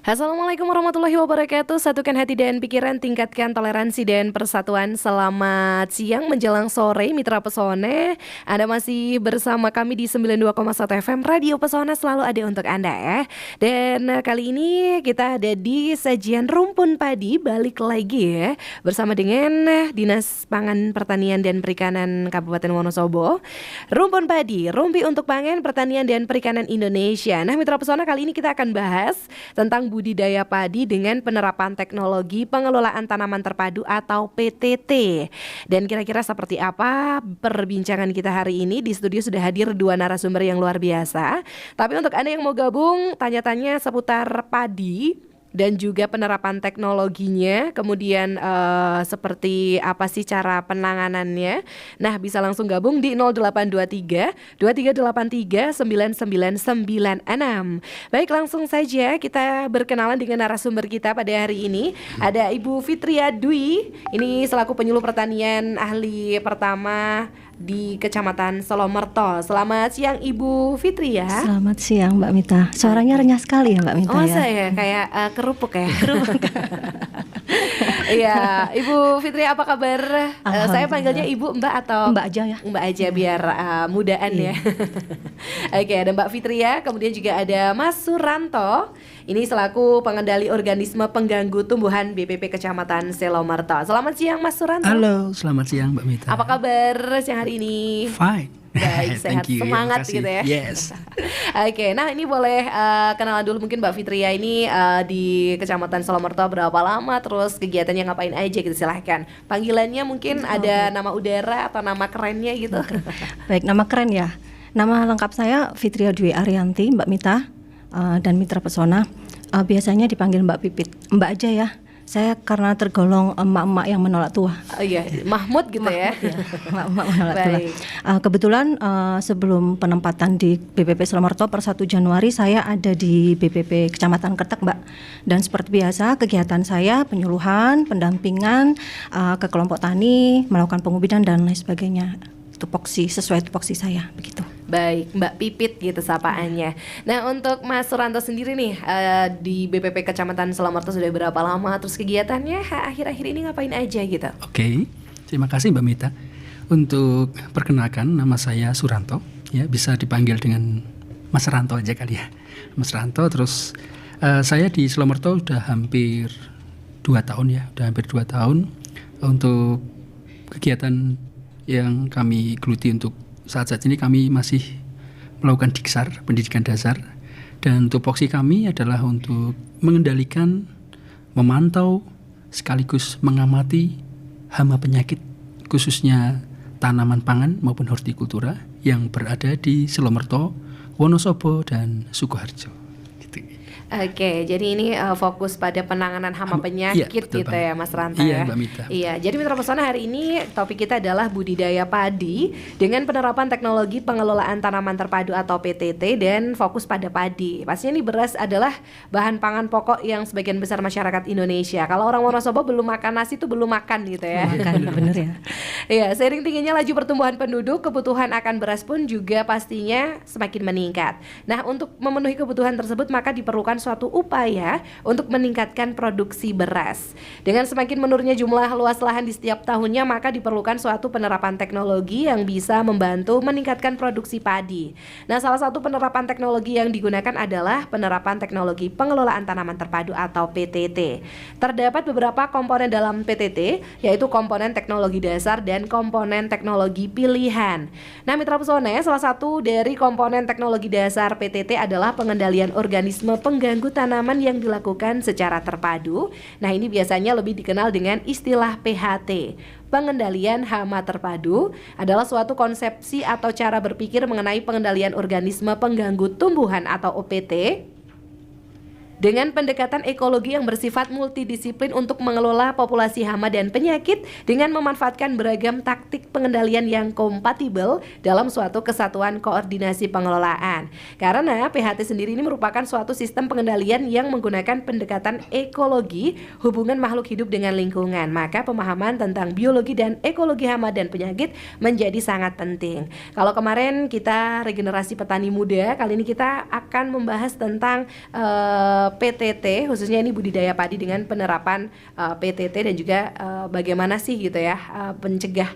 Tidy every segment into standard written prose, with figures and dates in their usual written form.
Assalamualaikum warahmatullahi wabarakatuh. Satukan hati dan pikiran, tingkatkan toleransi dan persatuan. Selamat siang menjelang sore Mitra Pesona. Anda masih bersama kami di 92,1 FM Radio Pesona, selalu ada untuk Anda ya. Dan kali ini kita ada di sajian Rumpun Padi, balik lagi ya bersama dengan Dinas Pangan Pertanian dan Perikanan Kabupaten Wonosobo. Rumpun Padi, rumpi untuk pangan, pertanian dan perikanan Indonesia. Nah Mitra Pesona, kali ini kita akan bahas tentang budidaya padi dengan penerapan teknologi pengelolaan tanaman terpadu atau PTT. Dan kira-kira seperti apa perbincangan kita hari ini? Di studio sudah hadir dua narasumber yang luar biasa. Tapi untuk Anda yang mau gabung, tanya-tanya seputar padi dan juga penerapan teknologinya, kemudian seperti apa sih cara penanganannya. Nah bisa langsung gabung di 0823 2383 9996. Baik, langsung saja kita berkenalan dengan narasumber kita pada hari ini. Ada Ibu Fitria Dwi, ini selaku penyuluh pertanian ahli pertama di Kecamatan Solomerto. Selamat siang Ibu Fitri ya. Selamat siang Mbak Mita. Suaranya renyah sekali ya Mbak Mita. Oh ya. Saya kayak kerupuk ya. Kerupuk. Iya, Ibu Fitri apa kabar? Saya panggilnya Ibu, Mbak atau Mbak aja ya. Mbak aja biar mudaan ya. Oke, ada Mbak Fitri ya. Kemudian juga ada Mas Suranto. Ini selaku pengendali organisme pengganggu tumbuhan BPP Kecamatan Solomerto. Selamat siang Mas Suranto. Halo, selamat siang Mbak Mita. Apa kabar siang hari ini? Fine. Baik, sehat, semangat gitu ya. Yes. Oke, nah ini boleh kenalan dulu mungkin Mbak Fitria ini di Kecamatan Solomerto berapa lama, terus kegiatannya ngapain aja gitu, silahkan. Panggilannya mungkin ada nama udara atau nama kerennya gitu. Baik, nama keren ya. Nama lengkap saya Fitria Dwi Arianti, Mbak Mita, dan Mitra Pesona. Biasanya dipanggil Mbak Pipit, Mbak aja ya. Saya karena tergolong emak-emak yang menolak tua. Oh iya, Mahmud gitu ya. Emak-emak menolak tua. Kebetulan sebelum penempatan di BPP Solomerto per 1 Januari saya ada di BPP Kecamatan Kertek Mbak. Dan seperti biasa kegiatan saya penyuluhan, pendampingan ke kelompok tani, melakukan pengubidan dan lain sebagainya. Tupoksi sesuai tupoksi saya begitu. Baik, Mbak Pipit gitu sapaannya. Nah untuk Mas Suranto sendiri nih di BPP Kecamatan Solomerto sudah berapa lama? Terus kegiatannya akhir-akhir ini ngapain aja gitu? Oke, terima kasih Mbak Mita. Untuk perkenalkan, nama saya Suranto. Ya, bisa dipanggil dengan Mas Ranto aja kali ya. Mas Ranto. Terus saya di Solomerto udah hampir 2 tahun ya. Udah hampir 2 tahun. Untuk kegiatan yang kami geluti untuk saat-saat ini, kami masih melakukan diksar, pendidikan dasar, dan tupoksi kami adalah untuk mengendalikan, memantau, sekaligus mengamati hama penyakit khususnya tanaman pangan maupun hortikultura yang berada di Solomerto, Wonosobo, dan Sukoharjo. Oke, jadi ini fokus pada penanganan hama penyakit gitu ya Mas Ranta ya. Iya Mbak Mita. Iya, jadi Mitra Pesona hari ini topik kita adalah budidaya padi dengan penerapan teknologi pengelolaan tanaman terpadu atau PTT dan fokus pada padi. Pastinya ini beras adalah bahan pangan pokok yang sebagian besar masyarakat Indonesia. Kalau orang Wonosobo belum makan nasi itu belum makan gitu ya. Makan, bener ya. Iya, seiring tingginya laju pertumbuhan penduduk, kebutuhan akan beras pun juga pastinya semakin meningkat. Nah, untuk memenuhi kebutuhan tersebut maka diperlukan suatu upaya untuk meningkatkan produksi beras. Dengan semakin menurunnya jumlah luas lahan di setiap tahunnya, maka diperlukan suatu penerapan teknologi yang bisa membantu meningkatkan produksi padi. Nah, salah satu penerapan teknologi yang digunakan adalah penerapan teknologi pengelolaan tanaman terpadu atau PTT. Terdapat beberapa komponen dalam PTT, yaitu komponen teknologi dasar dan komponen teknologi pilihan. Nah, Mitra Pesona, salah satu dari komponen teknologi dasar PTT adalah pengendalian organisme pengganggu tanaman yang dilakukan secara terpadu. Nah, ini biasanya lebih dikenal dengan istilah PHT. Pengendalian hama terpadu adalah suatu konsepsi atau cara berpikir mengenai pengendalian organisme pengganggu tumbuhan atau OPT dengan pendekatan ekologi yang bersifat multidisiplin untuk mengelola populasi hama dan penyakit dengan memanfaatkan beragam taktik pengendalian yang kompatibel dalam suatu kesatuan koordinasi pengelolaan. Karena PHT sendiri ini merupakan suatu sistem pengendalian yang menggunakan pendekatan ekologi hubungan makhluk hidup dengan lingkungan. Maka pemahaman tentang biologi dan ekologi hama dan penyakit menjadi sangat penting. Kalau kemarin kita regenerasi petani muda, kali ini kita akan membahas tentang PTT, khususnya ini budidaya padi dengan penerapan PTT dan juga bagaimana sih gitu ya pencegah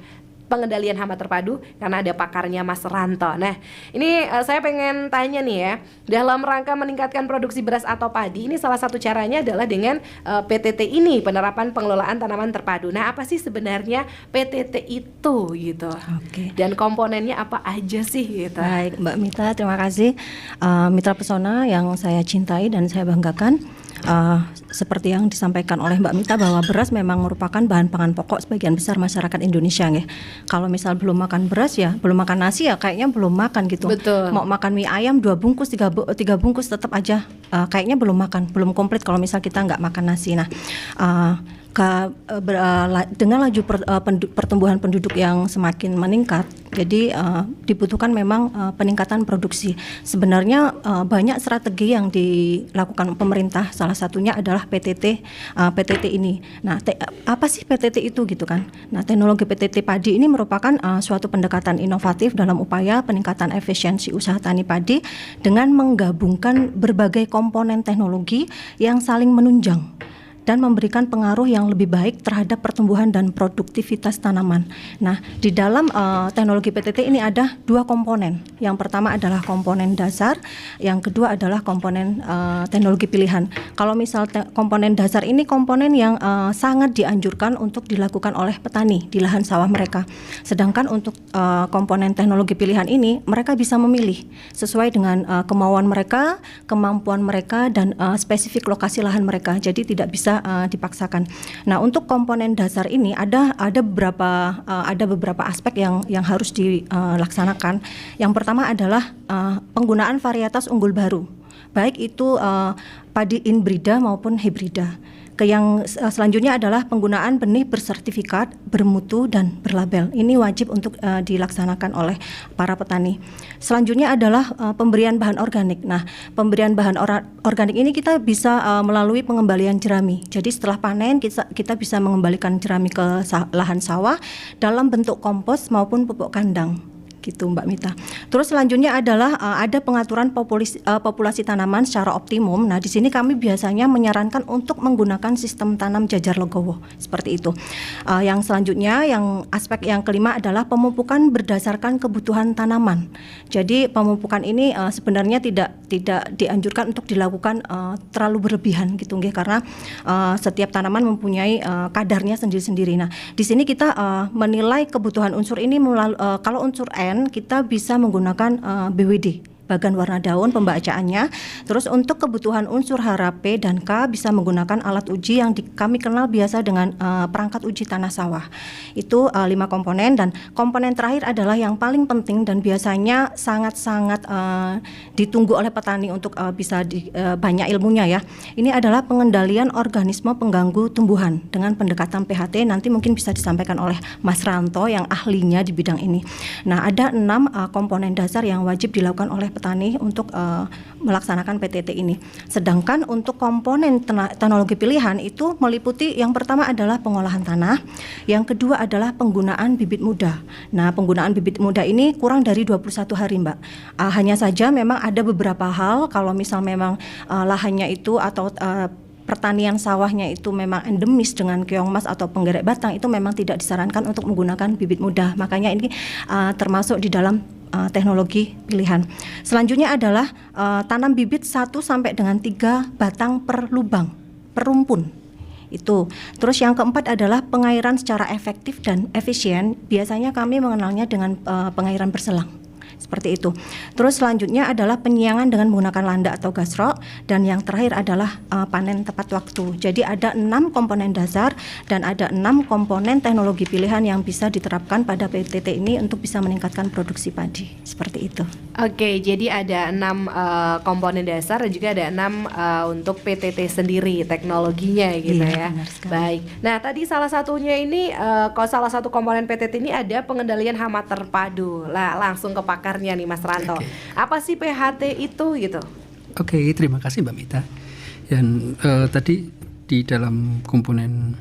pengendalian hama terpadu, karena ada pakarnya Mas Ranto. Nah, ini saya pengen tanya nih ya, dalam rangka meningkatkan produksi beras atau padi, ini salah satu caranya adalah dengan PTT ini, penerapan pengelolaan tanaman terpadu. Nah, apa sih sebenarnya PTT itu gitu? Oke. Dan komponennya apa aja sih gitu? Baik, Mbak Mita, terima kasih. Mitra Pesona yang saya cintai dan saya banggakan. Seperti yang disampaikan oleh Mbak Mita bahwa beras memang merupakan bahan pangan pokok sebagian besar masyarakat Indonesia nggih. Kalau misal belum makan beras ya, belum makan nasi ya kayaknya belum makan gitu. Betul. Mau makan mie ayam 2 bungkus, 3 bungkus tetap aja kayaknya belum makan, belum komplit kalau misal kita nggak makan nasi. Nah, dengan laju pertumbuhan penduduk yang semakin meningkat, jadi dibutuhkan memang peningkatan produksi. Sebenarnya banyak strategi yang dilakukan pemerintah, salah satunya adalah PTT ini. Nah, apa sih PTT itu gitu kan? Nah, teknologi PTT padi ini merupakan suatu pendekatan inovatif dalam upaya peningkatan efisiensi usaha tani padi dengan menggabungkan berbagai komponen teknologi yang saling menunjang dan memberikan pengaruh yang lebih baik terhadap pertumbuhan dan produktivitas tanaman. Nah, di dalam teknologi PTT ini ada 2 komponen. Yang pertama adalah komponen dasar, yang kedua adalah komponen teknologi pilihan. Kalau misal komponen dasar ini komponen yang sangat dianjurkan untuk dilakukan oleh petani di lahan sawah mereka. Sedangkan untuk komponen teknologi pilihan ini mereka bisa memilih sesuai dengan kemauan mereka, kemampuan mereka, dan spesifik lokasi lahan mereka. Jadi tidak bisa dipaksakan. Nah, untuk komponen dasar ini ada beberapa aspek yang harus dilaksanakan. Yang pertama adalah penggunaan varietas unggul baru, baik itu padi inbrida maupun hibrida. Yang selanjutnya adalah penggunaan benih bersertifikat, bermutu, dan berlabel. Ini wajib untuk dilaksanakan oleh para petani. Selanjutnya adalah pemberian bahan organik. Nah, pemberian bahan organik ini kita bisa melalui pengembalian jerami. Jadi setelah panen kita bisa mengembalikan jerami ke lahan sawah dalam bentuk kompos maupun pupuk kandang. Gitu Mbak Mita. Terus selanjutnya adalah ada pengaturan populasi tanaman secara optimum. Nah, di sini kami biasanya menyarankan untuk menggunakan sistem tanam jajar legowo seperti itu. Yang selanjutnya, aspek yang kelima adalah pemupukan berdasarkan kebutuhan tanaman. Jadi pemupukan ini sebenarnya tidak dianjurkan untuk dilakukan terlalu berlebihan gitu nggih, karena setiap tanaman mempunyai kadarnya sendiri-sendiri. Nah, di sini kita menilai kebutuhan unsur ini kalau unsur kita bisa menggunakan BWD, bagan warna daun pembacaannya. Terus untuk kebutuhan unsur HRP dan K bisa menggunakan alat uji yang kami kenal biasa dengan perangkat uji tanah sawah. Itu 5 komponen, dan komponen terakhir adalah yang paling penting dan biasanya sangat-sangat ditunggu oleh petani untuk bisa banyak ilmunya ya. Ini adalah pengendalian organisme pengganggu tumbuhan dengan pendekatan PHT. Nanti mungkin bisa disampaikan oleh Mas Ranto yang ahlinya di bidang ini. Nah, ada 6 komponen dasar yang wajib dilakukan oleh petani untuk melaksanakan PTT ini. Sedangkan untuk komponen teknologi pilihan itu meliputi yang pertama adalah pengolahan tanah, yang kedua adalah penggunaan bibit muda. Nah, penggunaan bibit muda ini kurang dari 21 hari, Mbak. Hanya saja memang ada beberapa hal, kalau misal memang lahannya itu atau pertanian sawahnya itu memang endemis dengan keong mas atau penggerek batang, itu memang tidak disarankan untuk menggunakan bibit muda. Makanya ini termasuk di dalam teknologi pilihan. Selanjutnya adalah tanam bibit 1 sampai dengan 3 batang per lubang, per rumpun. Itu. Terus yang keempat adalah pengairan secara efektif dan efisien. Biasanya kami mengenalnya dengan pengairan berselang. Seperti itu. Terus selanjutnya adalah penyiangan dengan menggunakan landak atau gasrok, dan yang terakhir adalah panen tepat waktu. Jadi ada 6 komponen dasar dan ada 6 komponen teknologi pilihan yang bisa diterapkan pada PTT ini untuk bisa meningkatkan produksi padi. Seperti itu. Oke, jadi ada 6 komponen dasar dan juga ada 6 untuk PTT sendiri teknologinya gitu ya. Baik. Nah, tadi salah satunya ini kalau salah satu komponen PTT ini ada pengendalian hama terpadu. Lah, langsung ke pakarnya nih Mas Ranto. Oke. Apa sih PHT itu gitu? Oke, terima kasih Mbak Mita. Dan tadi di dalam komponen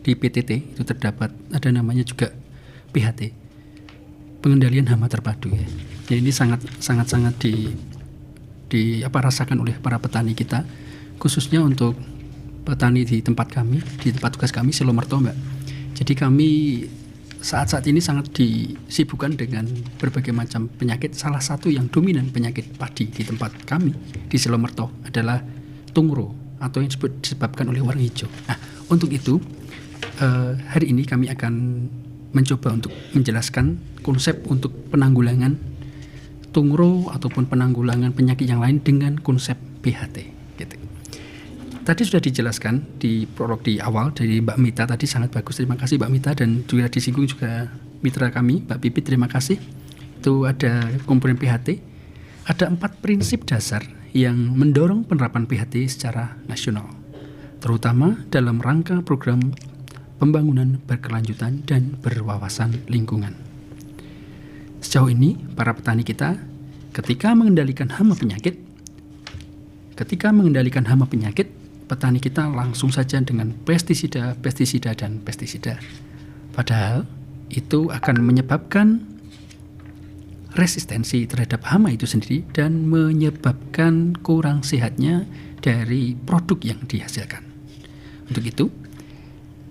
di PTT itu terdapat ada namanya juga PHT, pengendalian hama terpadu ya. Jadi ini sangat rasakan oleh para petani kita khususnya untuk petani di tempat kami, di tempat tugas kami Silomerto, Mbak. Jadi kami saat-saat ini sangat disibukkan dengan berbagai macam penyakit. Salah satu yang dominan penyakit padi di tempat kami di Silomerto adalah tungro atau yang disebabkan oleh warna hijau. Nah, untuk itu hari ini kami akan mencoba untuk menjelaskan konsep untuk penanggulangan tungro ataupun penanggulangan penyakit yang lain dengan konsep PHT. Gitu. Tadi sudah dijelaskan di prolog di awal dari Mbak Mita tadi, sangat bagus, terima kasih Mbak Mita, dan juga disinggung juga mitra kami Mbak Pipit, terima kasih. Itu ada komponen PHT, ada 4 prinsip dasar yang mendorong penerapan PHT secara nasional, terutama dalam rangka program pembangunan berkelanjutan dan berwawasan lingkungan. Sejauh ini para petani kita ketika mengendalikan hama penyakit, petani kita langsung saja dengan pestisida, dan pestisida. Padahal itu akan menyebabkan resistensi terhadap hama itu sendiri dan menyebabkan kurang sehatnya dari produk yang dihasilkan. Untuk itu,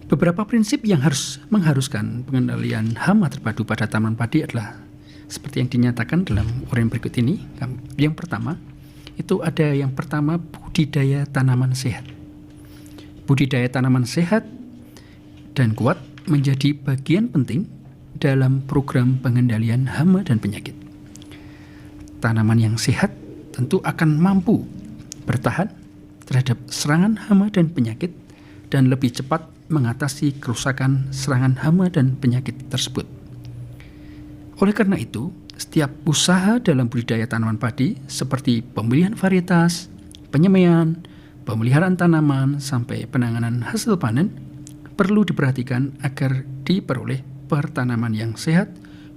beberapa prinsip yang mengharuskan pengendalian hama terpadu pada tanaman padi adalah seperti yang dinyatakan dalam uraian berikut ini. Yang pertama, itu ada yang pertama budidaya tanaman sehat. Budidaya tanaman sehat dan kuat menjadi bagian penting dalam program pengendalian hama dan penyakit. Tanaman yang sehat tentu akan mampu bertahan terhadap serangan hama dan penyakit dan lebih cepat mengatasi kerusakan serangan hama dan penyakit tersebut. Oleh karena itu, setiap usaha dalam budidaya tanaman padi seperti pemilihan varietas, penyemaian, pemeliharaan tanaman, sampai penanganan hasil panen perlu diperhatikan agar diperoleh pertanaman yang sehat,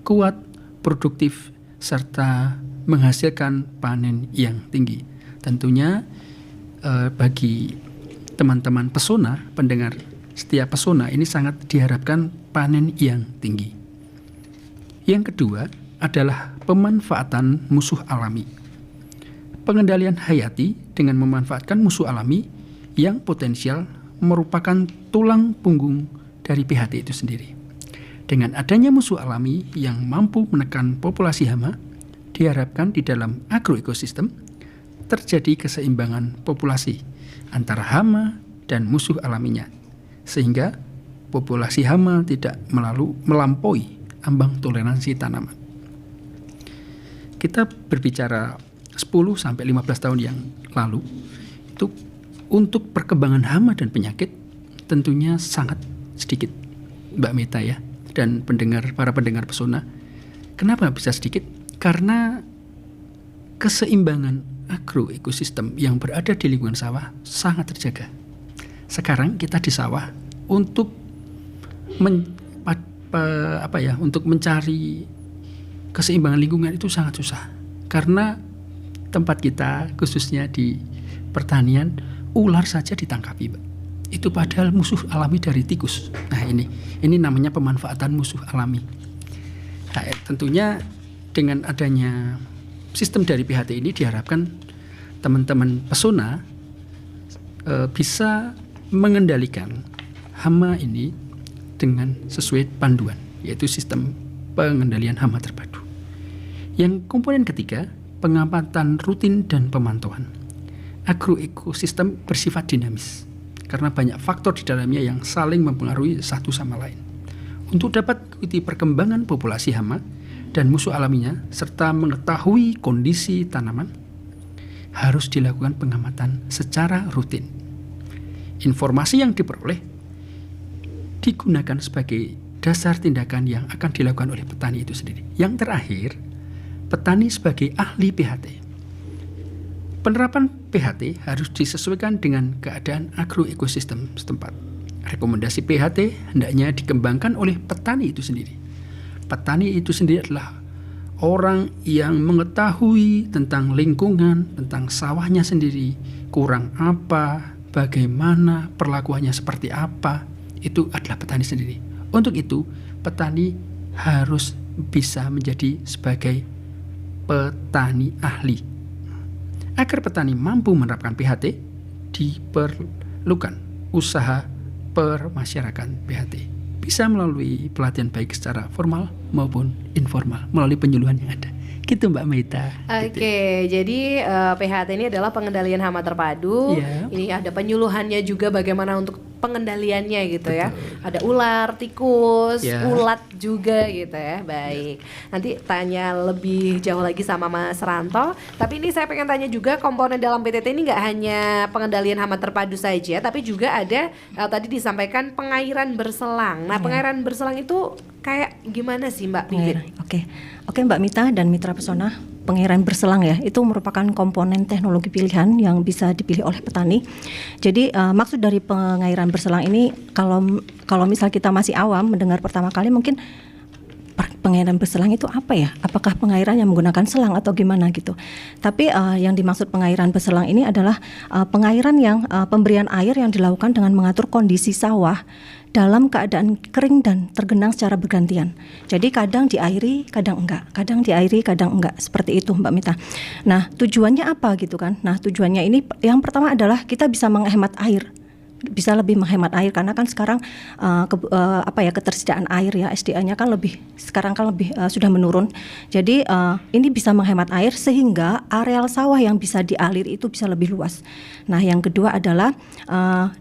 kuat, produktif, serta menghasilkan panen yang tinggi. Tentunya bagi teman-teman pesona, pendengar setia pesona, ini sangat diharapkan panen yang tinggi. Yang kedua adalah pemanfaatan musuh alami. Pengendalian hayati dengan memanfaatkan musuh alami yang potensial merupakan tulang punggung dari PHT itu sendiri. Dengan adanya musuh alami yang mampu menekan populasi hama, diharapkan di dalam agroekosistem terjadi keseimbangan populasi antara hama dan musuh alaminya, sehingga populasi hama tidak melampaui ambang toleransi tanaman. Kita berbicara 10-15 tahun yang lalu, itu untuk perkembangan hama dan penyakit tentunya sangat sedikit, Mbak Mita ya, dan para pendengar pesona. Kenapa bisa sedikit? Karena keseimbangan agroekosistem yang berada di lingkungan sawah sangat terjaga. Sekarang kita di sawah untuk untuk mencari keseimbangan lingkungan itu sangat susah, karena tempat kita khususnya di pertanian ular saja ditangkapi, Mbak. Itu padahal musuh alami dari tikus. Nah, ini namanya pemanfaatan musuh alami. Nah, tentunya dengan adanya sistem dari PHT ini diharapkan teman-teman pesona bisa mengendalikan hama ini dengan sesuai panduan, yaitu sistem pengendalian hama terpadu. Yang komponen ketiga, pengamatan rutin dan pemantauan. Agroekosistem bersifat dinamis karena banyak faktor di dalamnya yang saling mempengaruhi satu sama lain. Untuk dapat mengikuti perkembangan populasi hama dan musuh alaminya serta mengetahui kondisi tanaman, harus dilakukan pengamatan secara rutin. Informasi yang diperoleh digunakan sebagai dasar tindakan yang akan dilakukan oleh petani itu sendiri. Yang terakhir, petani sebagai ahli PHT. Penerapan PHT harus disesuaikan dengan keadaan agroekosistem setempat. Rekomendasi PHT hendaknya dikembangkan oleh petani itu sendiri. Petani itu sendiri adalah orang yang mengetahui tentang lingkungan, tentang sawahnya sendiri, kurang apa, bagaimana, perlakuannya seperti apa, itu adalah petani sendiri. Untuk itu, petani harus bisa menjadi sebagai petani ahli. Agar petani mampu menerapkan PHT, diperlukan usaha permasyarakatan PHT. Bisa melalui pelatihan baik secara formal maupun informal, melalui penyuluhan yang ada. Gitu Mbak Mita. Oke, jadi PHT ini adalah pengendalian hama terpadu. Iya. Ini ada penyuluhannya juga bagaimana untuk pengendaliannya gitu. Betul. Ya. Ada ular, tikus, Ya. ulat juga gitu ya. Baik. Nanti tanya lebih jauh lagi sama Mas Ranto. Tapi ini saya pengen tanya juga, komponen dalam PTT ini nggak hanya pengendalian hama terpadu saja, tapi juga ada tadi disampaikan pengairan berselang. Nah, pengairan berselang itu kayak gimana sih Mbak Pipit? Oke Mbak Mita dan Mitra Pesona, pengairan berselang ya, itu merupakan komponen teknologi pilihan yang bisa dipilih oleh petani. Jadi maksud dari pengairan berselang ini, kalau misal kita masih awam mendengar pertama kali, mungkin pengairan berselang itu apa ya? Apakah pengairan yang menggunakan selang atau gimana gitu? Tapi yang dimaksud pengairan berselang ini adalah pengairan yang pemberian air yang dilakukan dengan mengatur kondisi sawah dalam keadaan kering dan tergenang secara bergantian. Jadi kadang diairi, kadang enggak. Kadang diairi, kadang enggak. Seperti itu Mbak Mita. Nah, tujuannya apa gitu kan? Nah, tujuannya ini yang pertama adalah kita bisa menghemat air. Bisa lebih menghemat air karena kan sekarang ketersediaan air ya, SDA-nya kan sekarang lebih sudah menurun. Jadi ini bisa menghemat air sehingga areal sawah yang bisa dialir itu bisa lebih luas. Nah, yang kedua adalah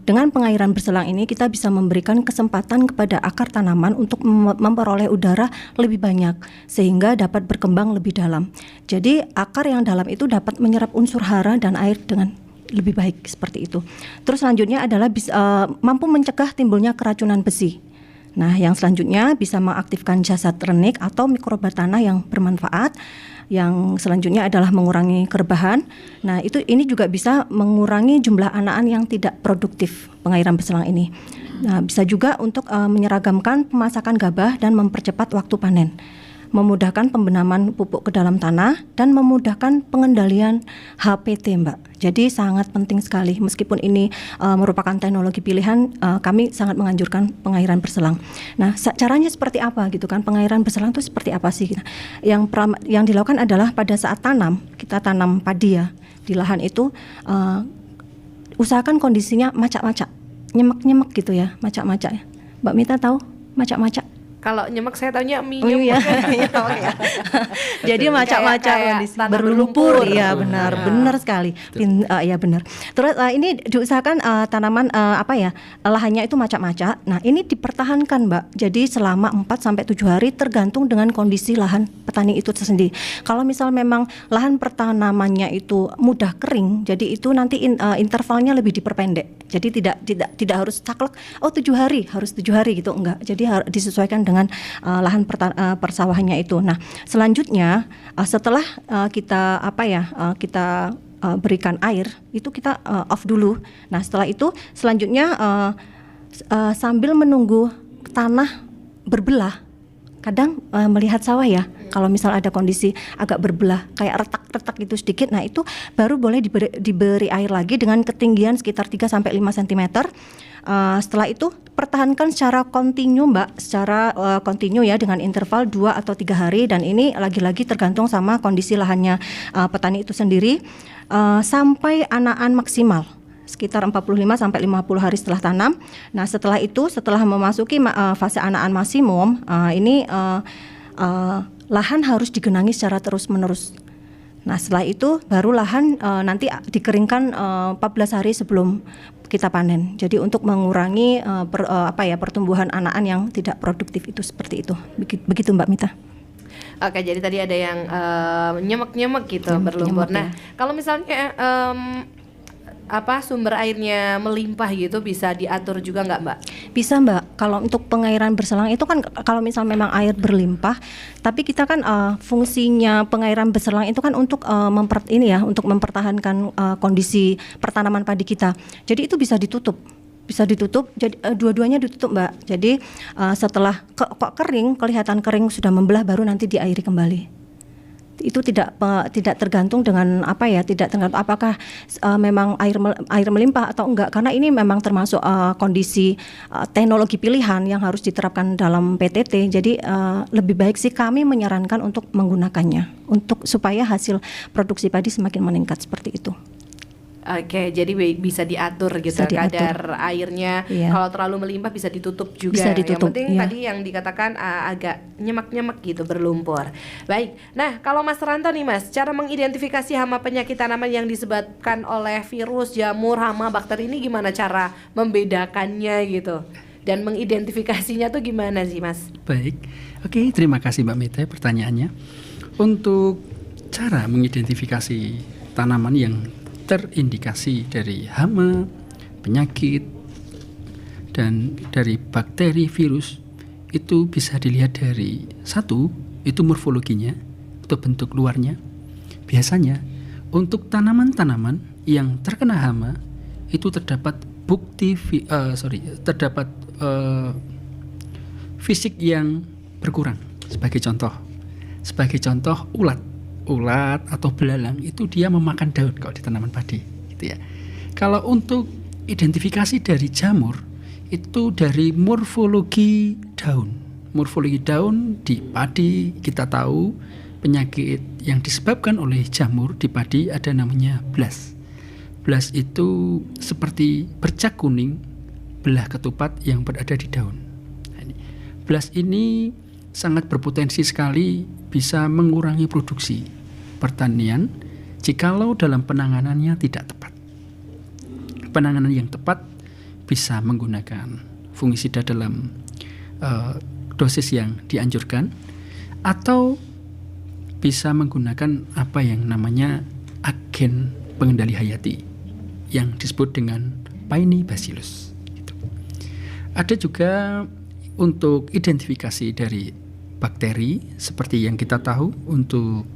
dengan pengairan berselang ini kita bisa memberikan kesempatan kepada akar tanaman untuk memperoleh udara lebih banyak sehingga dapat berkembang lebih dalam. Jadi akar yang dalam itu dapat menyerap unsur hara dan air dengan lebih baik seperti itu. Terus selanjutnya adalah mampu mencegah timbulnya keracunan besi. Nah, yang selanjutnya bisa mengaktifkan jasad renik atau mikroba tanah yang bermanfaat. Yang selanjutnya adalah mengurangi kerebahan. Nah, ini juga bisa mengurangi jumlah anakan yang tidak produktif pengairan berselang ini. Nah, bisa juga untuk menyeragamkan pemasakan gabah dan mempercepat waktu panen, memudahkan pembenaman pupuk ke dalam tanah, dan memudahkan pengendalian HPT Mbak. Jadi sangat penting sekali, meskipun ini merupakan teknologi pilihan, kami sangat menganjurkan pengairan berselang. Nah, caranya seperti apa gitu kan? Pengairan berselang itu seperti apa sih? Yang dilakukan adalah pada saat kita tanam padi ya, di lahan itu usahakan kondisinya macak-macak, nyemek-nyemek gitu ya, macak-macak ya. Mbak Mita tahu macak-macak? Kalau nyemek saya taunya mie Oh iya, ya. Jadi macam-macam berlumpur, iya benar sekali, ya benar. Terus ini diusahakan tanaman lahannya itu macam-macam. Nah, ini dipertahankan Mbak. Jadi selama 4-7 hari tergantung dengan kondisi lahan petani itu tersendiri. Kalau misal memang lahan pertanamannya itu mudah kering, jadi itu nanti intervalnya lebih diperpendek. Jadi tidak harus saklek 7 hari, harus 7 hari gitu, enggak. Jadi disesuaikan dengan lahan persawahannya itu. Nah, selanjutnya setelah kita berikan air, itu kita off dulu. Nah, setelah itu selanjutnya sambil menunggu tanah berbelah, kadang melihat sawah ya, kalau misal ada kondisi agak berbelah kayak retak-retak gitu sedikit, nah itu baru boleh diberi air lagi dengan ketinggian sekitar 3-5 cm. Setelah itu pertahankan secara kontinu Mbak, secara kontinu ya, dengan interval 2 atau 3 hari, dan ini lagi-lagi tergantung sama kondisi lahannya petani itu sendiri, sampai anakan maksimal sekitar 45-50 hari setelah tanam. Nah, setelah itu, setelah memasuki fase anakan maksimum, lahan harus digenangi secara terus-menerus. Nah, setelah itu baru lahan nanti dikeringkan 14 hari sebelum kita panen. Jadi untuk mengurangi pertumbuhan anakan yang tidak produktif itu, seperti itu. Begitu Mbak Mita. Oke, jadi tadi ada yang nyemek-nyemek gitu, berlumpur. Nah, kalau misalnya sumber airnya melimpah gitu, bisa diatur juga nggak Mbak? Bisa Mbak. Kalau untuk pengairan berselang itu kan kalau misal memang air berlimpah, tapi kita kan fungsinya pengairan berselang itu kan untuk untuk mempertahankan kondisi pertanaman padi kita. Jadi itu bisa ditutup. Jadi dua-duanya ditutup Mbak. Jadi setelah kok kering, kelihatan kering sudah membelah, baru nanti diairi kembali. Itu tidak tergantung dengan tidak tergantung apakah memang air melimpah atau enggak, karena ini memang termasuk kondisi teknologi pilihan yang harus diterapkan dalam PTT. Jadi lebih baik sih kami menyarankan untuk menggunakannya supaya hasil produksi padi semakin meningkat, seperti itu. Oke, jadi bisa diatur gitu Bisa diatur. kadar airnya. Iya. Kalau terlalu melimpah bisa ditutup juga. Bisa ditutup, Yang penting iya. tadi yang dikatakan agak nyemek-nyemek gitu, berlumpur. Baik. Nah, kalau Mas Ranto nih Mas, cara mengidentifikasi hama penyakit tanaman yang disebabkan oleh virus, jamur, hama, bakteri ini gimana cara membedakannya gitu? Dan mengidentifikasinya tuh gimana sih Mas? Baik, oke, terima kasih Mbak Mita pertanyaannya. Untuk cara mengidentifikasi tanaman yang terindikasi dari hama, penyakit, dan dari bakteri, virus, itu bisa dilihat dari satu, itu morfologinya atau bentuk luarnya. Biasanya untuk tanaman-tanaman yang terkena hama itu terdapat fisik yang berkurang. Sebagai contoh ulat atau belalang itu dia memakan daun kalau di tanaman padi, gitu ya. Kalau untuk identifikasi dari jamur itu dari morfologi daun. Morfologi daun di padi kita tahu penyakit yang disebabkan oleh jamur di padi ada namanya blas. Blas itu seperti bercak kuning belah ketupat yang berada di daun. Blas ini sangat berpotensi sekali bisa mengurangi produksi pertanian jikalau dalam penanganannya tidak tepat. Penanganan yang tepat bisa menggunakan fungisida dalam dosis yang dianjurkan atau bisa menggunakan apa yang namanya agen pengendali hayati yang disebut dengan Paenibacillus. Ada juga untuk identifikasi dari bakteri seperti yang kita tahu untuk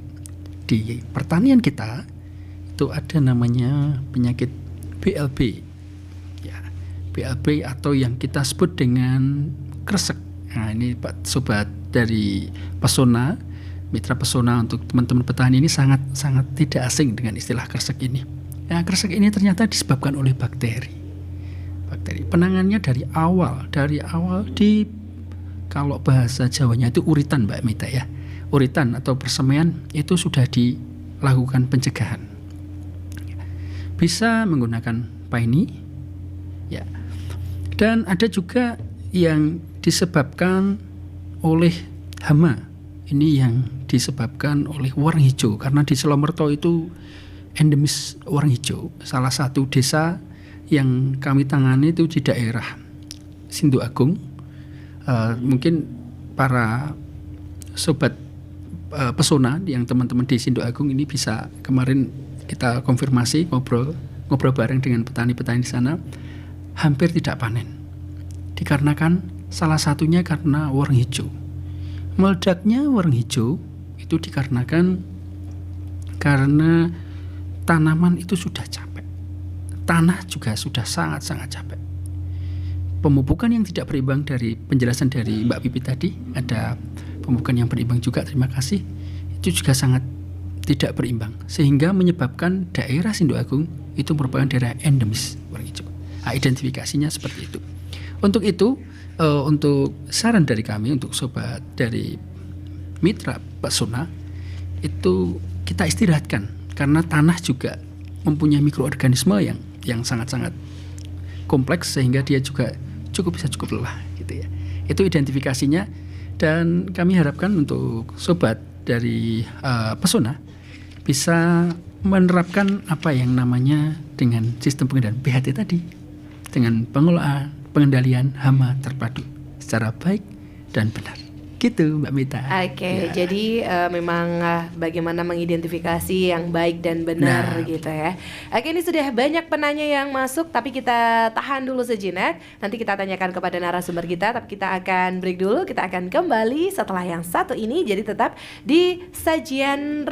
di pertanian kita itu ada namanya penyakit BLB ya, BLB atau yang kita sebut dengan kresek. Nah, ini Pak Sobat dari Pesona, Mitra Pesona, untuk teman-teman petani ini sangat tidak asing dengan istilah kresek ini. Nah, kresek ini ternyata disebabkan oleh bakteri. Penanganannya dari awal di, kalau bahasa Jawanya itu uritan Mbak Mita ya. Uritan atau persemaian itu sudah dilakukan pencegahan. Bisa menggunakan Paeni ya. Dan ada juga yang disebabkan oleh hama. Ini yang disebabkan oleh warang hijau, karena di Selomerto itu endemis warang hijau. Salah satu desa yang kami tangani itu di daerah Sindu Agung. Mungkin para sobat Pesona yang teman-teman di Sindu Agung ini bisa kemarin kita konfirmasi, ngobrol bareng dengan petani-petani di sana, hampir tidak panen. Dikarenakan salah satunya karena warang hijau. Meledaknya warang hijau itu dikarenakan karena tanaman itu sudah capek. Tanah juga sudah sangat-sangat capek. Pemupukan yang tidak berimbang, dari penjelasan dari Mbak Pipi tadi, ada pemupukan yang berimbang juga, terima kasih, itu juga sangat tidak berimbang, sehingga menyebabkan daerah Sindu Agung itu merupakan daerah endemis warang hijau. Nah, identifikasinya seperti itu. Untuk itu, untuk saran dari kami untuk sobat dari Mitra Pesona, itu kita istirahatkan, karena tanah juga mempunyai mikroorganisme yang sangat-sangat kompleks, sehingga dia juga bisa cukup lelah gitu ya. Itu identifikasinya, dan kami harapkan untuk sobat dari Pesona bisa menerapkan apa yang namanya dengan sistem pengendalian PHT tadi, dengan pengendalian hama terpadu secara baik dan benar. Gitu Mbak Mita. Oke, jadi memang bagaimana mengidentifikasi yang baik dan benar gitu ya. Oke, ini sudah banyak penanya yang masuk, tapi kita tahan dulu sejenak. Nanti kita tanyakan kepada narasumber kita, tapi kita akan break dulu. Kita akan kembali setelah yang satu ini. Jadi tetap di sajian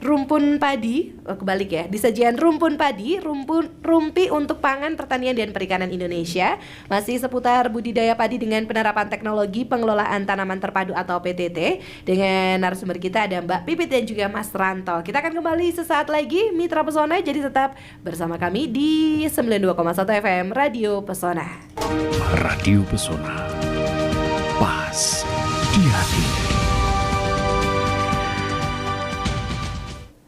rumpun padi, kebalik ya, di sajian rumpun padi, rumpi untuk pangan, pertanian dan perikanan Indonesia. Masih seputar budidaya padi dengan penerapan teknologi pengelolaan tanaman terpadu atau PTT. Dengan narasumber kita ada Mbak Pipit dan juga Mas Ranto. Kita akan kembali sesaat lagi, Mitra Pesona, jadi tetap bersama kami di 92,1 FM Radio Pesona. Radio Pesona, pas di hati.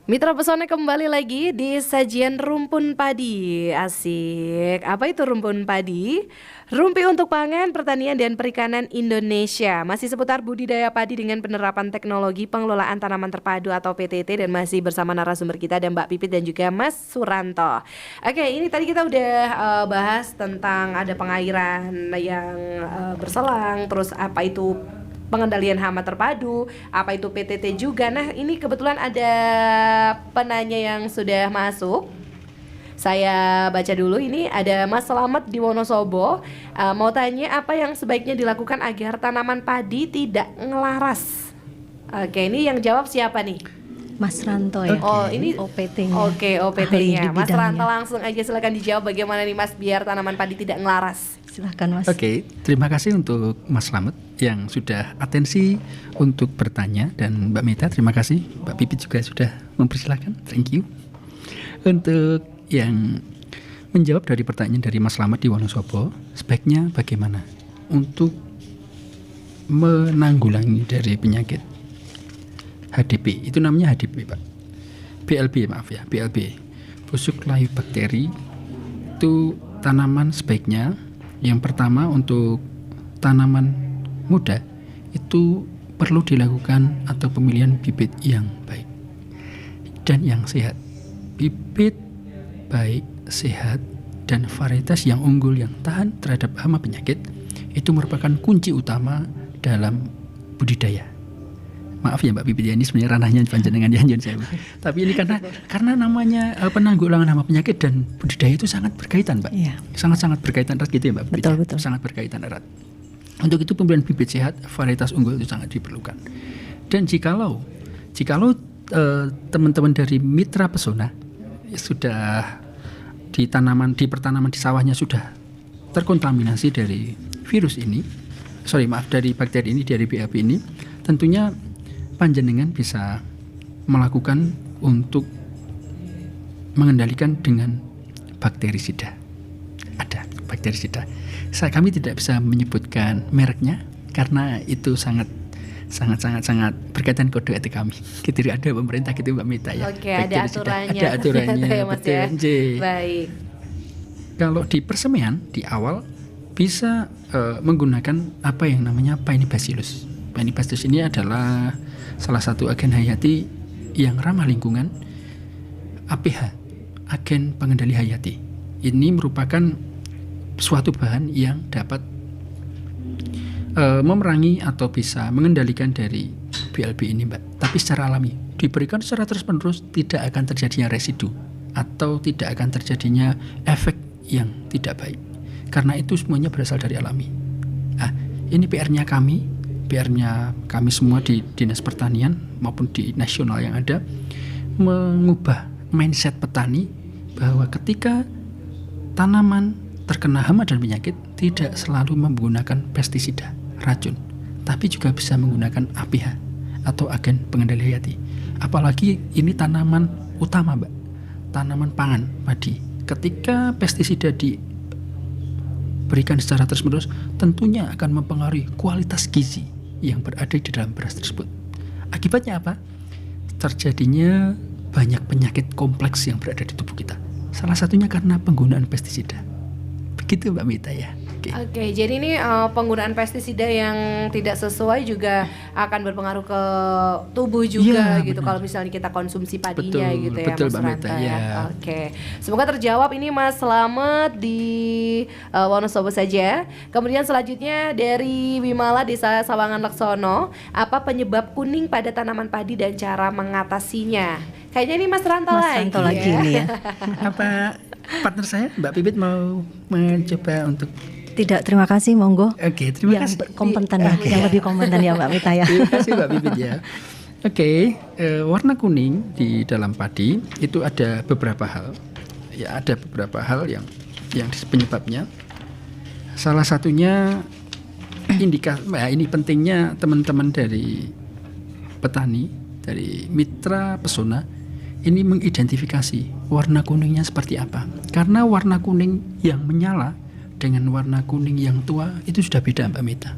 Mitra Pesona kembali lagi di sajian rumpun padi. Asik. Apa itu rumpun padi? Rumpi untuk pangan, pertanian dan perikanan Indonesia. Masih seputar budidaya padi dengan penerapan teknologi pengelolaan tanaman terpadu atau PTT, dan masih bersama narasumber kita ada Mbak Pipit dan juga Mas Suranto. Oke, ini tadi kita udah bahas tentang ada pengairan yang berselang, terus apa itu pengendalian hama terpadu, apa itu PTT juga. Nah, ini kebetulan ada penanya yang sudah masuk. Saya baca dulu, ini ada Mas Slamet di Wonosobo, mau tanya apa yang sebaiknya dilakukan agar tanaman padi tidak ngelaras. Oke, ini yang jawab siapa nih? Mas Ranto ya. Oh, ini OPT-nya. Oke, OPT-nya. Ahli di Mas bidangnya. Ranto langsung aja silakan dijawab bagaimana nih Mas biar tanaman padi tidak ngelaras. Silahkan Mas. Oke, terima kasih untuk Mas Slamet yang sudah atensi untuk bertanya, dan Mbak Mita terima kasih, Mbak Pipit juga sudah mempersilahkan, thank you. Untuk yang menjawab dari pertanyaan dari Mas Slamet di Wonosobo, sebaiknya bagaimana untuk menanggulangi dari penyakit HDP, itu namanya HDP Pak, BLB maaf ya, BLB, busuk layu bakteri. Itu tanaman sebaiknya yang pertama untuk tanaman muda itu perlu dilakukan atau pemilihan bibit yang baik dan yang sehat. Bibit baik, sehat, dan varietas yang unggul yang tahan terhadap hama penyakit itu merupakan kunci utama dalam budidaya. Maaf ya Mbak Pipit ya, ini sebenarnya ranahnya panjenengan ya Nyun Sewu. Tapi ini karena namanya penanggulangan hama penyakit dan budidaya itu sangat berkaitan, Mbak. Iya. Sangat-sangat berkaitan erat gitu ya Mbak Pipit. Betul, ya? betul. Sangat berkaitan erat. Untuk itu pembelian bibit sehat, varietas unggul itu sangat diperlukan. Dan jikalau teman-teman dari Mitra Pesona sudah di pertanaman di sawahnya sudah terkontaminasi dari virus ini, dari bakteri ini, dari BLB ini, tentunya panjenengan bisa melakukan untuk mengendalikan dengan bakterisida. Ada bakterisida. Kami tidak bisa menyebutkan mereknya karena itu sangat berkaitan kode etik kami. Gitu ada pemerintah gitu Mbak Mita ya. Oke, ada aturannya. Ada aturannya. Ya, Mas, ya. Betul. Baik. Kalau di persemaian di awal bisa menggunakan apa yang namanya Paenibacillus. Paenibacillus ini adalah salah satu agen hayati yang ramah lingkungan, APH, agen pengendali hayati. Ini merupakan suatu bahan yang dapat memerangi atau bisa mengendalikan dari BLB ini Mbak. Tapi secara alami, diberikan secara terus-menerus tidak akan terjadinya residu atau tidak akan terjadinya efek yang tidak baik. Karena itu semuanya berasal dari alami. Ini PR-nya kami semua di Dinas Pertanian maupun di nasional yang ada, mengubah mindset petani bahwa ketika tanaman terkena hama dan penyakit tidak selalu menggunakan pestisida, racun, tapi juga bisa menggunakan APH atau agen pengendali hayati. Apalagi ini tanaman utama Mbak, tanaman pangan padi. Ketika pestisida diberikan secara terus-menerus, tentunya akan mempengaruhi kualitas gizi yang berada di dalam beras tersebut. Akibatnya apa? Terjadinya banyak penyakit kompleks yang berada di tubuh kita. Salah satunya karena penggunaan pestisida. Begitu Mbak Mita ya. Oke, jadi ini penggunaan pestisida yang tidak sesuai juga akan berpengaruh ke tubuh juga Ya, gitu. benar. Kalau misalnya kita konsumsi padinya Betul, gitu ya betul, Mas Mbak Ranta Mita, ya. ya. Oke, semoga terjawab ini Mas Slamet di Wonosobo saja. Kemudian selanjutnya dari Wimala Desa Sawangan Laksono, apa penyebab kuning pada tanaman padi dan cara mengatasinya? Kayaknya ini Mas Ranta lagi ya. ini ya. Apa partner saya Mbak Pipit mau mencoba untuk Tidak, terima kasih, monggo. Oke, terima yang kasih. berkompeten ya, yang lebih kompeten ya Mbak Mita ya. Terima kasih Mbak Pipit ya. Oke, warna kuning di dalam padi itu ada beberapa hal. Ya, ada beberapa hal yang penyebabnya. Salah satunya ini pentingnya teman-teman dari petani, dari Mitra Pesona ini mengidentifikasi warna kuningnya seperti apa. Karena warna kuning yang menyala dengan warna kuning yang tua itu sudah beda Mbak Mita.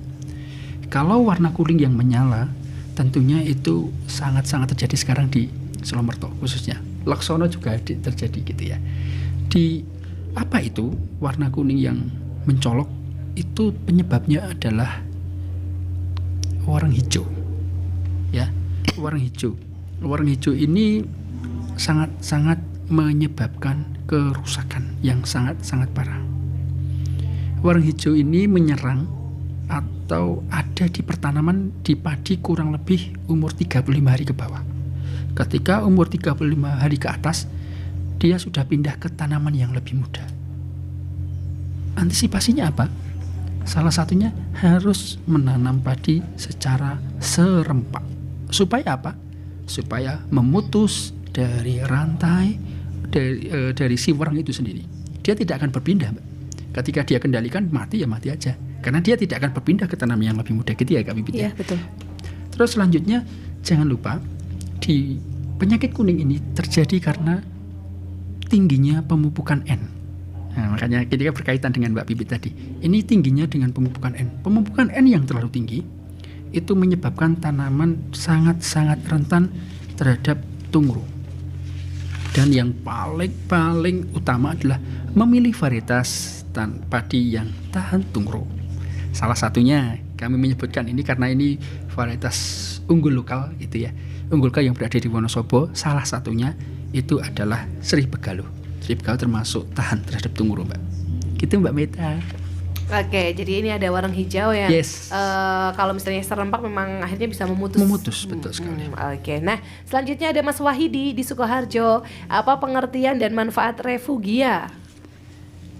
Kalau warna kuning yang menyala tentunya itu sangat-sangat terjadi sekarang di Solomerto khususnya. Laksono juga terjadi gitu ya. Di apa itu warna kuning yang mencolok, itu penyebabnya adalah warang hijau. Ya, warang hijau. Warang hijau ini sangat-sangat menyebabkan kerusakan yang sangat-sangat parah. Warang hijau ini menyerang atau ada di pertanaman di padi kurang lebih umur 35 hari ke bawah. Ketika umur 35 hari ke atas, dia sudah pindah ke tanaman yang lebih muda. Antisipasinya apa? Salah satunya harus menanam padi secara serempak. Supaya apa? Supaya memutus dari rantai dari si warang itu sendiri. Dia tidak akan berpindah, Mbak. Ketika dia kendalikan mati ya mati aja. Karena dia tidak akan berpindah ke tanaman yang lebih muda gitu ya Kak Bibit ya. Iya, betul. Terus selanjutnya jangan lupa di penyakit kuning ini terjadi karena tingginya pemupukan N. Nah, makanya ketika berkaitan dengan Mbak Bibit tadi, ini tingginya dengan pemupukan N. Pemupukan N yang terlalu tinggi itu menyebabkan tanaman sangat-sangat rentan terhadap tungro. Dan yang paling utama adalah memilih varietas padi yang tahan tungro. Salah satunya kami menyebutkan ini karena ini varietas unggul lokal gitu ya. Unggul lokal yang berada di Wonosobo, salah satunya itu adalah Sri Begaluh. Sri Begaluh termasuk tahan terhadap tungro, Mbak. Gitu Mbak Meta. Oke, jadi ini ada warang hijau ya. Yes. Kalau misalnya serempak memang akhirnya bisa memutus. Betul sekali. Oke, nah selanjutnya ada Mas Wahidi di Sukoharjo. Apa pengertian dan manfaat refugia?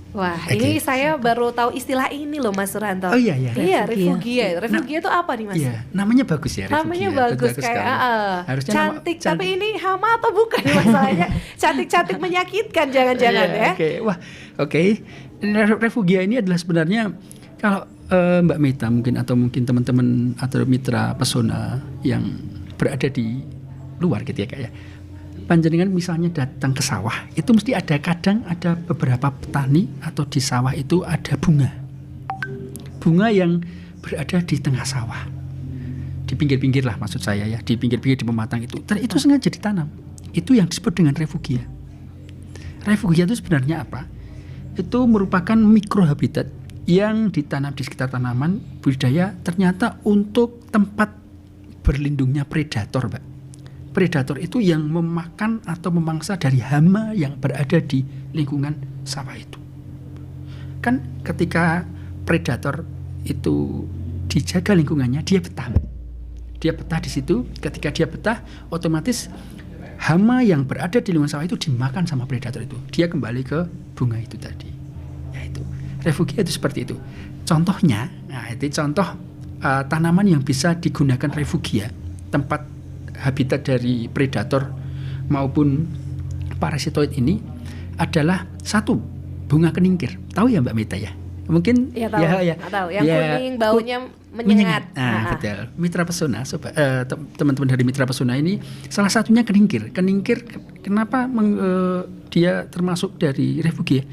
Wah, ini saya baru tahu istilah ini loh Mas Suranto. Oh iya. Iya, refugia. Refugia itu apa nih Mas? Iya, namanya bagus ya. Namanya refugia. bagus kayak Harusnya cantik, tapi ini hama atau bukan masalahnya? Cantik-cantik menyakitkan jangan-jangan ya. Oke. Refugia ini adalah sebenarnya kalau Mbak Meta mungkin teman-teman atau mitra pesona yang berada di luar gitu ya Kak ya. Panjenengan misalnya datang ke sawah, itu mesti kadang ada beberapa petani atau di sawah itu ada bunga yang berada di tengah sawah, di pinggir-pinggir lah maksud saya ya, di pinggir-pinggir di pematang itu, dan itu sengaja ditanam. Itu yang disebut dengan refugia. Refugia itu sebenarnya apa? Itu merupakan mikrohabitat yang ditanam di sekitar tanaman budidaya, ternyata untuk tempat berlindungnya predator, Mbak. Predator itu yang memakan atau memangsa dari hama yang berada di lingkungan sawah itu. Kan ketika predator itu dijaga lingkungannya, dia betah. Dia betah di situ. Ketika dia betah, otomatis hama yang berada di lingkungan sawah itu dimakan sama predator itu. Dia kembali ke bunga itu tadi. Yaitu refugia itu seperti itu. Contohnya, nah itu contoh tanaman yang bisa digunakan refugia, tempat habitat dari predator maupun parasitoid ini adalah satu, bunga keningkir. Tahu ya Mbak Meta ya? Mungkin ya, tahu. Tahu. Yang kuning baunya menyengat. Betul. Mitra Pesona, teman-teman dari Mitra Pesona ini salah satunya keningkir. Keningkir kenapa dia termasuk dari refugia?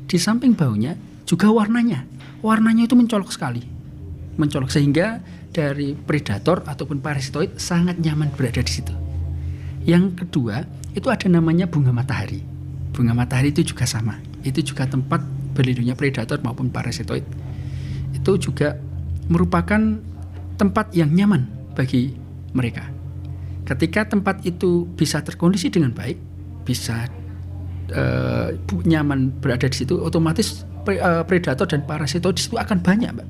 Di samping baunya juga warnanya. Warnanya itu mencolok sekali. Mencolok sehingga dari predator ataupun parasitoid sangat nyaman berada di situ. Yang kedua, itu ada namanya bunga matahari. Bunga matahari itu juga sama. Itu juga tempat berlindungnya predator maupun parasitoid. Itu juga merupakan tempat yang nyaman bagi mereka. Ketika tempat itu bisa terkondisi dengan baik, bisa nyaman berada di situ, otomatis predator dan parasitoid di situ akan banyak, Mbak.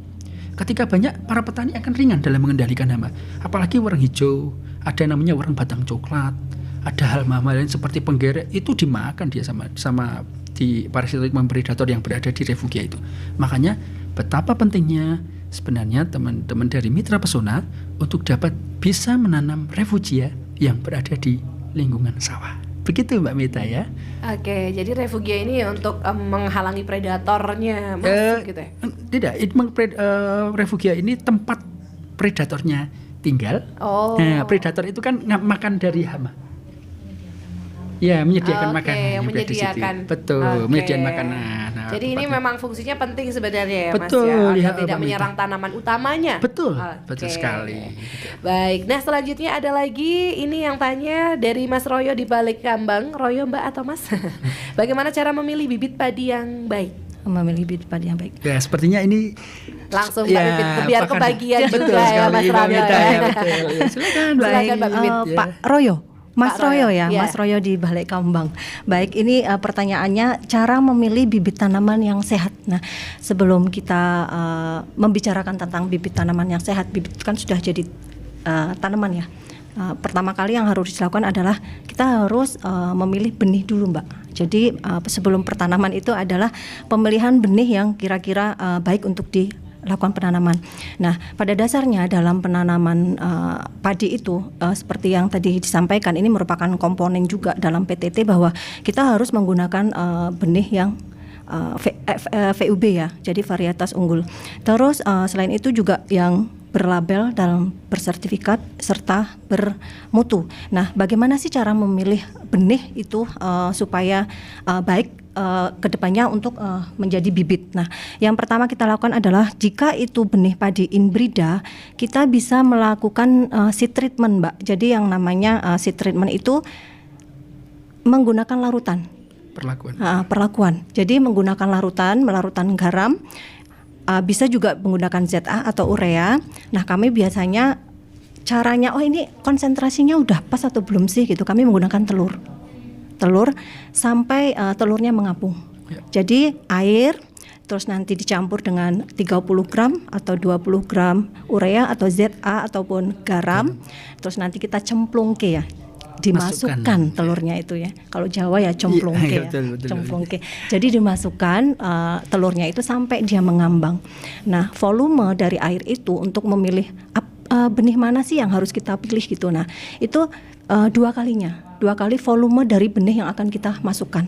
Ketika banyak, para petani akan ringan dalam mengendalikan hama. Apalagi warang hijau, ada namanya warang batang coklat, ada hama lain seperti penggeret, itu dimakan dia sama di parasitoid dan predator yang berada di refugia itu. Makanya betapa pentingnya sebenarnya teman-teman dari Mitra Pesona untuk dapat bisa menanam refugia yang berada di lingkungan sawah. Begitu Mbak Meta ya. Oke, jadi refugia ini untuk menghalangi predatornya masuk gitu ya? Tidak, refugia ini tempat predatornya tinggal. Nah, predator itu kan makan dari hama. Ya, menyediakan makanan. Menyediakan. Betul, menyediakan makanan. Nah, Jadi ini tepatnya. memang fungsinya penting sebenarnya ya Mas Betul, ya, agar ya, tidak Mbak menyerang tanaman utamanya. Betul, Oke. betul sekali. Baik, nah selanjutnya ada lagi ini yang tanya dari Mas Royo di Balik Kambang. Royo Mbak atau Mas? Bagaimana cara memilih bibit padi yang baik? Memilih bibit padi yang baik. Ya, sepertinya ini Langsung Mbak Bibit, biar pakar- kebagian betul juga ya sekali, Mas Mbak Rano Mita, ya. ya, betul. Ya, silakan, Mbak. Silakan Mbak Bibit. Ya. Pak Royo, Mas Pak Royo, Royo ya, ya. Mas Royo di Balik Kambang. Baik, ini pertanyaannya cara memilih bibit tanaman yang sehat. Nah, sebelum kita membicarakan tentang bibit tanaman yang sehat, bibit kan sudah jadi tanaman ya. Pertama kali yang harus dilakukan adalah kita harus memilih benih dulu, Mbak. Jadi sebelum pertanaman itu adalah pemilihan benih yang kira-kira baik untuk dilakukan penanaman. Nah, pada dasarnya dalam penanaman padi itu seperti yang tadi disampaikan, ini merupakan komponen juga dalam PTT bahwa kita harus menggunakan benih yang VUB ya, jadi varietas unggul. Terus selain itu juga yang berlabel dalam bersertifikat serta bermutu. Nah, bagaimana sih cara memilih benih itu supaya baik kedepannya untuk menjadi bibit. Nah, yang pertama kita lakukan adalah jika itu benih padi inbrida, kita bisa melakukan seed treatment, Mbak. Jadi yang namanya seed treatment itu menggunakan larutan. Perlakuan. Jadi menggunakan larutan garam, bisa juga menggunakan ZA atau urea. Nah, kami biasanya caranya, ini konsentrasinya udah pas atau belum sih gitu. Kami menggunakan telur sampai telurnya mengapung. Jadi air, terus nanti dicampur dengan 30 gram atau 20 gram urea atau ZA ataupun garam. Terus nanti kita cemplungke ya. Dimasukkan telurnya itu ya. Kalau Jawa ya cemplungke ya. Cemplungke. Jadi dimasukkan telurnya itu sampai dia mengambang. Nah, volume dari air itu untuk memilih benih mana sih yang harus kita pilih gitu. Nah, itu dua kali volume dari benih yang akan kita masukkan.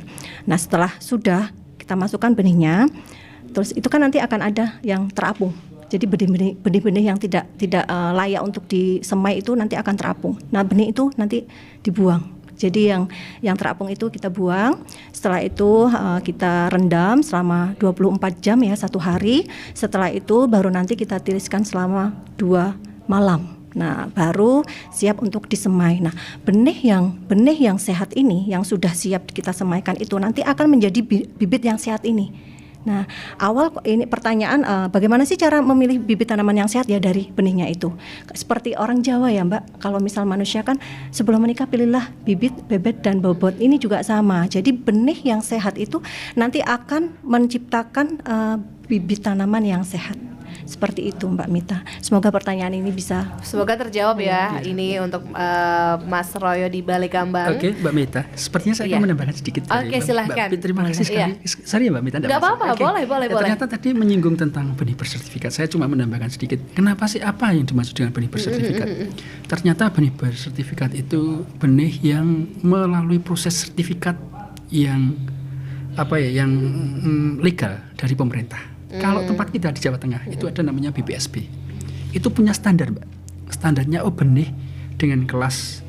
Nah, setelah sudah kita masukkan benihnya, terus itu kan nanti akan ada yang terapung. Jadi benih-benih yang tidak layak untuk disemai itu nanti akan terapung. Nah, benih itu nanti dibuang. Jadi yang terapung itu kita buang. Setelah itu kita rendam selama 24 jam ya, 1 hari. Setelah itu baru nanti kita tiriskan selama 2 malam. Nah, baru siap untuk disemai. Nah, benih yang sehat ini, yang sudah siap kita semaikan itu nanti akan menjadi bibit yang sehat ini. Nah, awal ini pertanyaan bagaimana sih cara memilih bibit tanaman yang sehat ya dari benihnya itu. Seperti orang Jawa ya, Mbak. Kalau misal manusia kan sebelum menikah pilihlah bibit, bebet dan bobot. Ini juga sama. Jadi benih yang sehat itu nanti akan menciptakan bibit tanaman yang sehat. Seperti itu, Mbak Mita. Semoga pertanyaan ini bisa. Semoga terjawab ya. Ini untuk Mas Royo di Balik Kambang. Oke, Mbak Mita. Sepertinya saya akan menambahkan sedikit. Oke, silahkan. Mbak, terima kasih sekali. Sorry ya, Mbak Mita. Gak apa-apa, boleh. Ternyata tadi menyinggung tentang benih bersertifikat. Saya cuma menambahkan sedikit. Kenapa sih, apa yang dimaksud dengan benih bersertifikat? Ternyata benih bersertifikat itu benih yang melalui proses sertifikat yang legal dari pemerintah. Kalau tempat kita di Jawa Tengah itu ada namanya BPSB. Itu punya standar, Mbak. Standarnya benih dengan kelas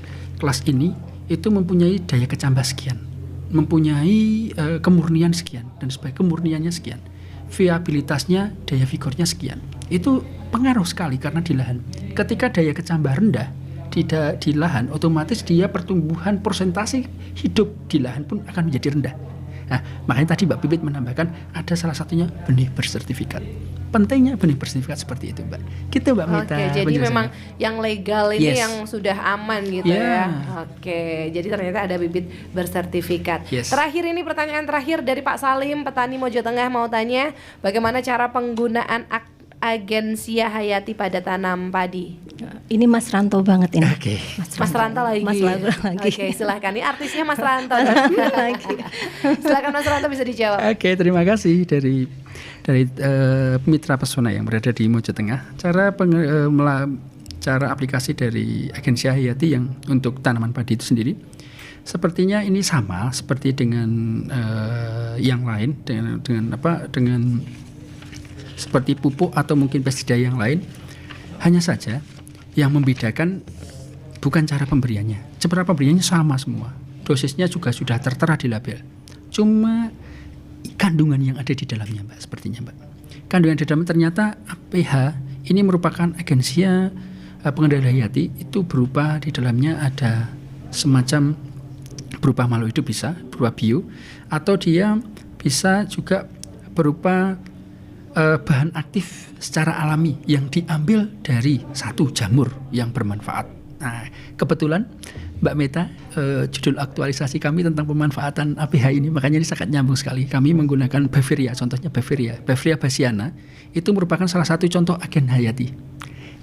ini itu mempunyai daya kecambah sekian, mempunyai kemurnian sekian, dan sebagai kemurniannya sekian, viabilitasnya, daya vigornya sekian. Itu pengaruh sekali karena di lahan. Ketika daya kecambah rendah di lahan, otomatis dia pertumbuhan persentase hidup di lahan pun akan menjadi rendah. Nah, makanya tadi Mbak Bibit menambahkan ada salah satunya benih bersertifikat. Pentingnya benih bersertifikat seperti itu, Mbak. Gitu, Mbak Mita. Oke, jadi memang yang legal ini yang sudah aman gitu ya. Oke, jadi ternyata ada bibit bersertifikat. Terakhir ini pertanyaan terakhir dari Pak Salim, petani Mojo Tengah mau tanya, bagaimana cara penggunaan Agensia Hayati pada tanam padi? Ini Mas Ranto banget ini. Oke. Mas Ranto lagi. Oke, silahkan. Ini artisnya Mas Ranto. Silahkan Mas Ranto bisa dijawab. Oke, terima kasih dari Mitra Pesona yang berada di Mojo Tengah. Cara aplikasi dari Agensia Hayati yang untuk tanaman padi itu sendiri, sepertinya ini sama seperti dengan yang lain, dengan seperti pupuk atau mungkin pestisida yang lain. Hanya saja yang membedakan bukan cara pemberiannya. Cara pemberiannya sama semua. Dosisnya juga sudah tertera di label. Cuma kandungan yang ada di dalamnya, Mbak, sepertinya, Mbak. Kandungan di dalamnya ternyata pH ini merupakan agensia pengendali hayati, itu berupa di dalamnya ada semacam berupa makhluk hidup, bisa berupa bio, atau dia bisa juga berupa bahan aktif secara alami yang diambil dari satu jamur yang bermanfaat. Nah, kebetulan Mbak Meta, judul aktualisasi kami tentang pemanfaatan APH ini, makanya ini sangat nyambung sekali. Kami menggunakan Beveria, contohnya Beveria bassiana, itu merupakan salah satu contoh agen hayati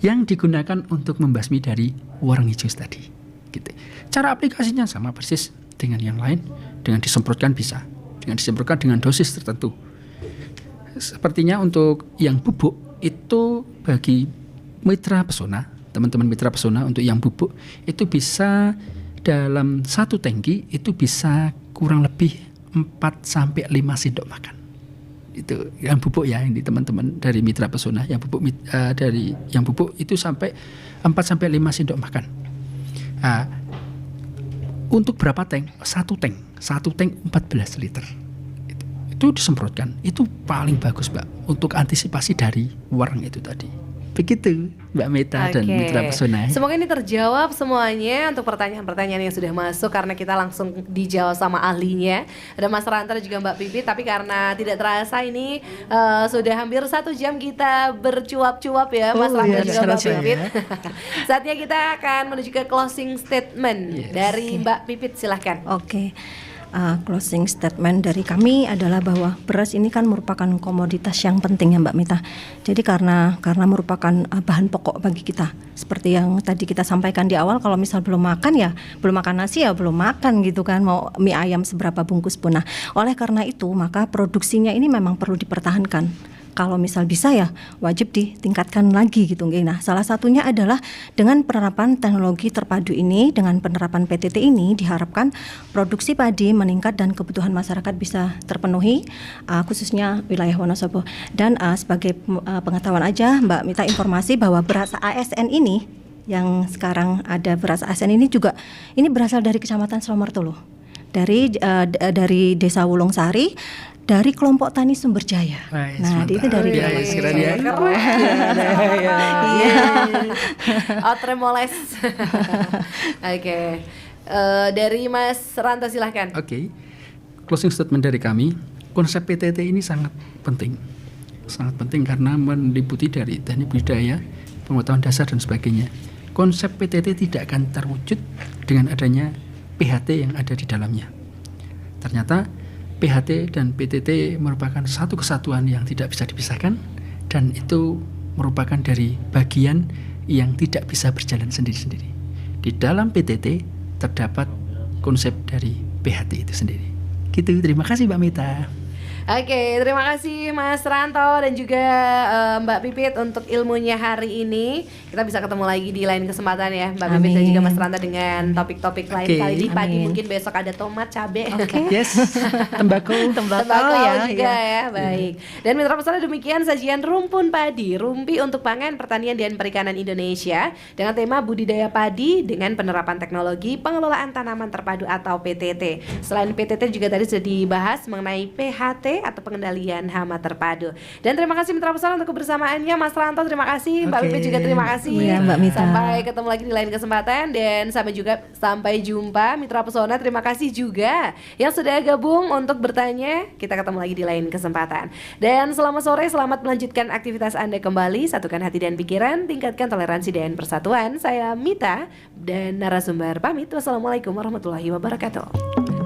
yang digunakan untuk membasmi dari warang hijau tadi. Gitu. Cara aplikasinya sama persis dengan yang lain, dengan disemprotkan bisa, dengan disemprotkan dengan dosis tertentu. Sepertinya untuk yang bubuk itu bagi mitra pesona, teman-teman mitra pesona, untuk yang bubuk itu bisa dalam satu tangki itu bisa kurang lebih 4-5 sendok makan. Itu yang bubuk ya, ini teman-teman dari mitra pesona, yang bubuk dari yang bubuk itu sampai 4-5 sendok makan. Nah, untuk berapa tank? Satu tank 14 liter. Itu disemprotkan, itu paling bagus, Mbak, untuk antisipasi dari warang itu tadi. Begitu, Mbak Meta dan mitra pesona. Semoga ini terjawab semuanya untuk pertanyaan-pertanyaan yang sudah masuk, karena kita langsung dijawab sama ahlinya. Ada Mas Ranto dan juga Mbak Pipit. Tapi karena tidak terasa ini sudah hampir 1 jam kita bercuap-cuap ya, Mas Ranto dan juga Mbak Pipit. Saatnya kita akan menuju ke closing statement dari Mbak Pipit, silahkan. Oke. Closing statement dari kami adalah bahwa beras ini kan merupakan komoditas yang penting ya Mbak Mita. Jadi karena merupakan bahan pokok bagi kita. Seperti yang tadi kita sampaikan di awal, kalau misal belum makan ya belum makan nasi ya belum makan gitu kan, mau mie ayam seberapa bungkus pun. Nah, oleh karena itu maka produksinya ini memang perlu dipertahankan. Kalau misal bisa ya wajib ditingkatkan lagi gitu. Nah, salah satunya adalah dengan penerapan teknologi terpadu ini, dengan penerapan PTT ini diharapkan produksi padi meningkat dan kebutuhan masyarakat bisa terpenuhi, khususnya wilayah Wonosobo. Dan sebagai pengetahuan aja Mbak Mita, informasi bahwa beras ASN ini yang sekarang ada, beras ASN ini juga ini berasal dari Kecamatan Slomerto loh. Dari Desa Wulungsari, dari kelompok tani Sumberjaya. Nah, itu dari Outremoles. Oke. Dari Mas Ranto silahkan. Oke. Closing statement dari kami, konsep PTT ini sangat penting. Sangat penting karena meliputi dari teknik budidaya, pengetahuan dasar dan sebagainya. Konsep PTT tidak akan terwujud dengan adanya PHT yang ada di dalamnya. Ternyata PHT dan PTT merupakan satu kesatuan yang tidak bisa dipisahkan, dan itu merupakan dari bagian yang tidak bisa berjalan sendiri-sendiri. Di dalam PTT terdapat konsep dari PHT itu sendiri. Gitu, terima kasih Mbak Mita. Oke, terima kasih Mas Ranto dan juga Mbak Pipit untuk ilmunya hari ini. Kita bisa ketemu lagi di lain kesempatan ya, Mbak Pipit dan juga Mas Ranto, dengan topik-topik lain. Kali ini pagi mungkin besok ada tomat, cabai. Yes, tembakau ya, juga ya. Baik. Dan mitra pesona, demikian sajian Rumpun Padi, rumpi untuk pangan, pertanian dan perikanan Indonesia, dengan tema budidaya padi dengan penerapan teknologi pengelolaan tanaman terpadu atau PTT. Selain PTT juga tadi sudah dibahas mengenai PHT atau pengendalian hama terpadu. Dan terima kasih mitra pesona untuk kebersamaannya, Mas Ranto, terima kasih, Mbak Pipit juga terima kasih. Mbak Mita. Sampai ketemu lagi di lain kesempatan, dan sampai jumpa mitra pesona. Terima kasih juga yang sudah gabung untuk bertanya. Kita ketemu lagi di lain kesempatan. Dan selamat sore, selamat melanjutkan aktivitas Anda kembali. Satukan hati dan pikiran, tingkatkan toleransi dan persatuan. Saya Mita dan narasumber pamit. Wassalamualaikum warahmatullahi wabarakatuh.